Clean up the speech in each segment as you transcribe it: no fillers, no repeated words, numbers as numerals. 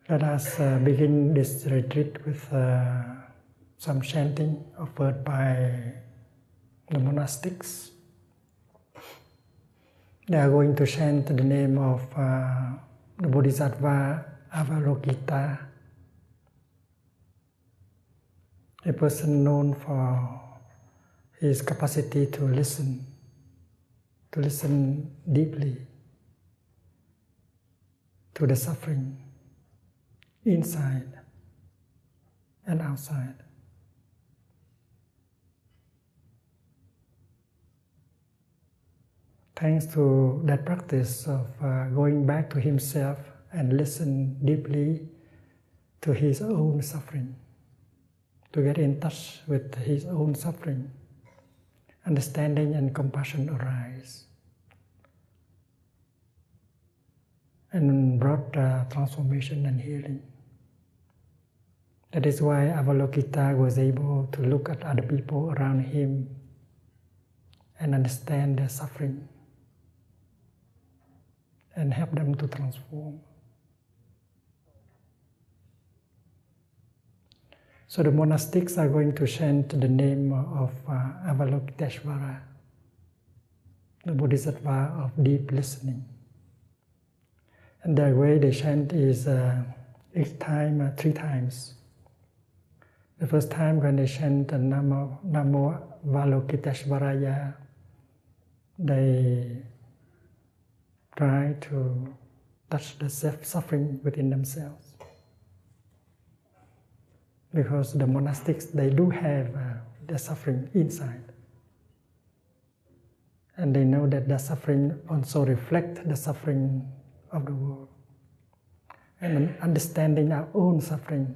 Let us begin this retreat with some chanting offered by the monastics. They are going to chant the name of the Bodhisattva Avalokita, a person known for his capacity to listen deeply to the suffering inside and outside. Thanks to that practice of going back to himself and listen deeply to his own suffering, to get in touch with his own suffering, understanding and compassion arise and brought transformation and healing. That is why Avalokita was able to look at other people around him and understand their suffering and help them to transform. So the monastics are going to chant the name of Avalokiteshvara, the Bodhisattva of deep listening. And the way they chant is each time 3 times. The first time when they chant Namo Avalokiteshvaraya, they try to touch the suffering within themselves. Because the monastics, they do have the suffering inside. And they know that the suffering also reflects the suffering of the world. And understanding our own suffering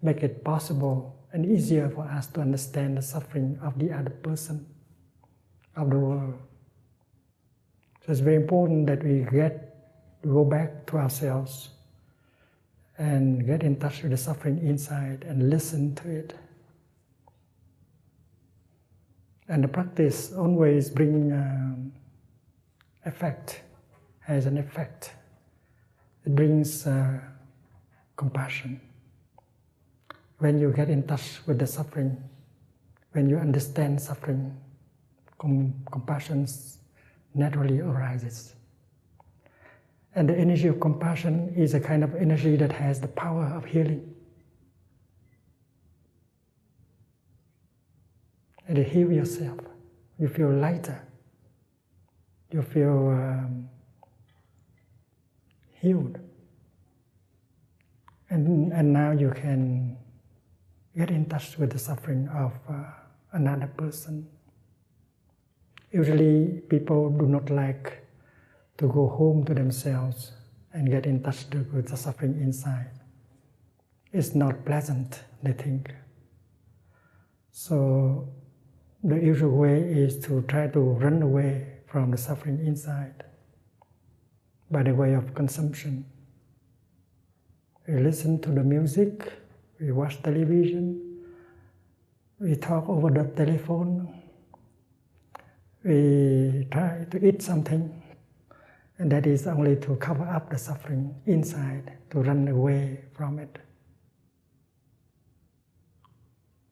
make it possible and easier for us to understand the suffering of the other person, of the world. So it's very important that we go back to ourselves and get in touch with the suffering inside and listen to it. And the practice always brings effect, has an effect. It brings compassion. When you get in touch with the suffering, when you understand suffering, compassion naturally arises. And the energy of compassion is a kind of energy that has the power of healing. And you heal yourself. You feel lighter. You feel healed. And now you can get in touch with the suffering of another person. Usually people do not like to go home to themselves and get in touch with the suffering inside. It's not pleasant, they think. So the usual way is to try to run away from the suffering inside by the way of consumption. We listen to the music, we watch television, we talk over the telephone, we try to eat something, and that is only to cover up the suffering inside, to run away from it.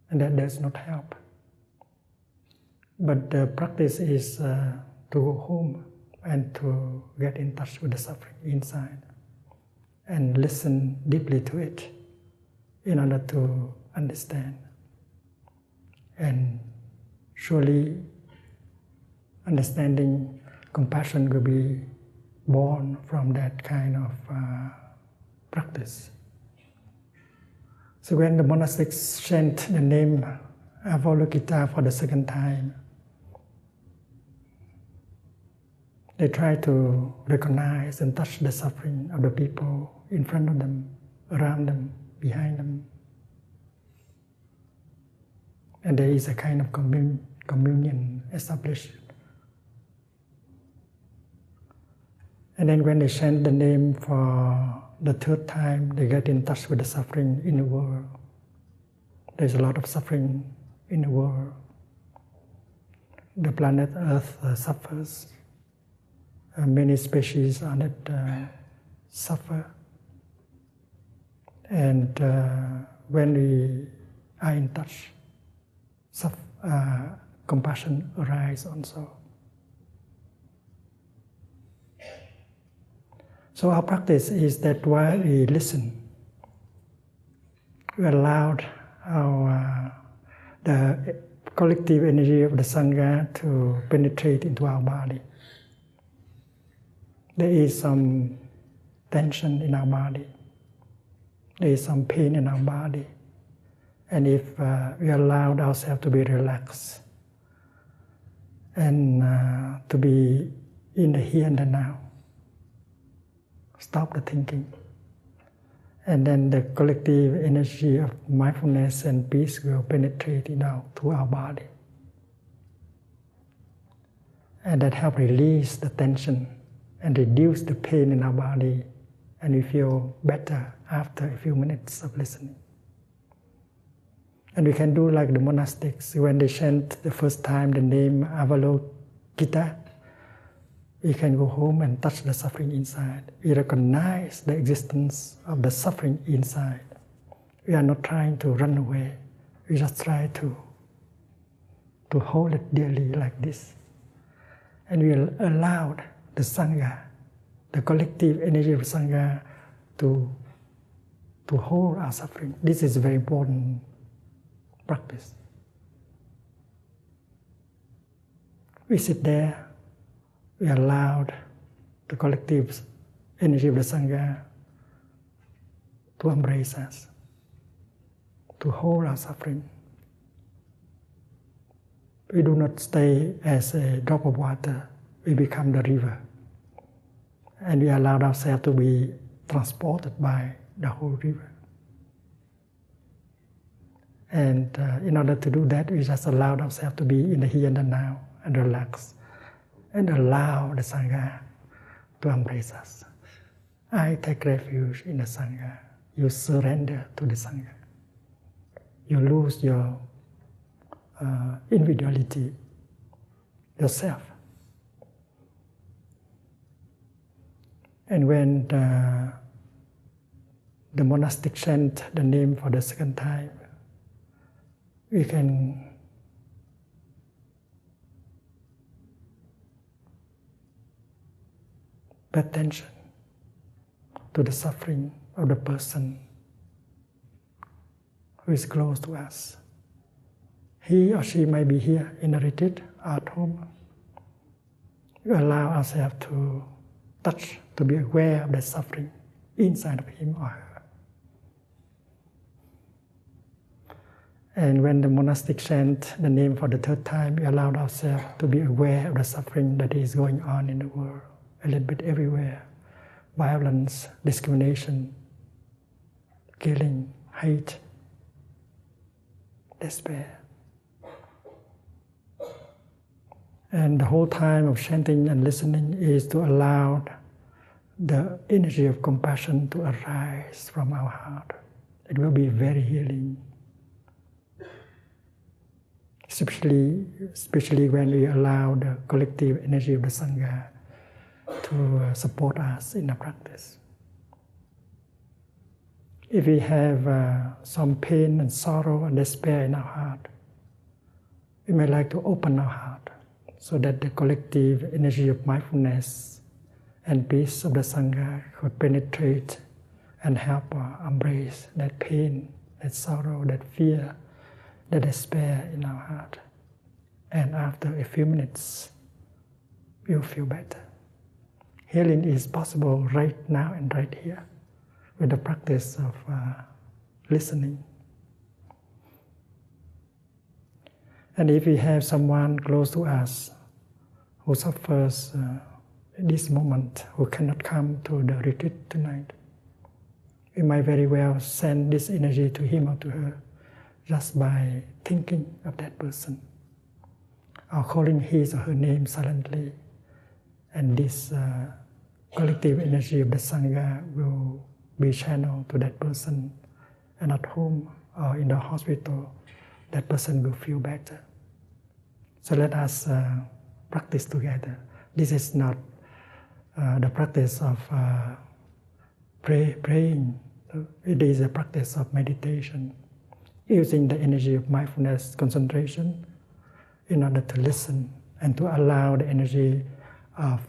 And that does not help. But the practice is to go home and to get in touch with the suffering inside and listen deeply to it in order to understand. And surely understanding, compassion will be born from that kind of practice. So when the monastics chant the name Avalokita for the second time, they try to recognize and touch the suffering of the people in front of them, around them, behind them. And there is a kind of communion established. And then when they chant the name for the 3rd time, they get in touch with the suffering in the world. There's a lot of suffering in the world. The planet Earth suffers. Many species on it suffer. And when we are in touch, compassion arises also. So our practice is that while we listen, we allow the collective energy of the Sangha to penetrate into our body. There is some tension in our body. There is some pain in our body. And if we allow ourselves to be relaxed and to be in the here and the now, stop the thinking. And then the collective energy of mindfulness and peace will penetrate through our body. And that helps release the tension and reduce the pain in our body. And we feel better after a few minutes of listening. And we can do like the monastics when they chant the first time the name Avalokita. We can go home and touch the suffering inside. We recognize the existence of the suffering inside. We are not trying to run away. We just try to hold it dearly like this. And we allow the Sangha, the collective energy of Sangha, to hold our suffering. This is a very important practice. We sit there. We allowed the collective energy of the Sangha to embrace us, to hold our suffering. We do not stay as a drop of water. We become the river. And we allow ourselves to be transported by the whole river. And in order to do that, we just allow ourselves to be in the here and the now and relax. And allow the Sangha to embrace us. I take refuge in the Sangha. You surrender to the Sangha. You lose your individuality, yourself. And when the monastic chant the name for the second time, we can pay attention to the suffering of the person who is close to us. He or she may be here in a retreat or at home. We allow ourselves to touch, to be aware of the suffering inside of him or her. And when the monastic chant the name for the third time, we allow ourselves to be aware of the suffering that is going on in the world. A little bit everywhere. Violence, discrimination, killing, hate, despair. And the whole time of chanting and listening is to allow the energy of compassion to arise from our heart. It will be very healing. Especially when we allow the collective energy of the Sangha to support us in the practice. If we have some pain and sorrow and despair in our heart, we may like to open our heart so that the collective energy of mindfulness and peace of the Sangha could penetrate and help embrace that pain, that sorrow, that fear, that despair in our heart. And after a few minutes, we'll feel better. Healing is possible right now and right here with the practice of listening. And if we have someone close to us who suffers at this moment, who cannot come to the retreat tonight, we might very well send this energy to him or to her just by thinking of that person, or calling his or her name silently. And this collective energy of the Sangha will be channeled to that person, and at home or in the hospital, that person will feel better. So let us practice together. This is not the practice of praying So it is a practice of meditation, using the energy of mindfulness concentration in order to listen and to allow the energy of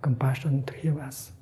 compassion to heal us.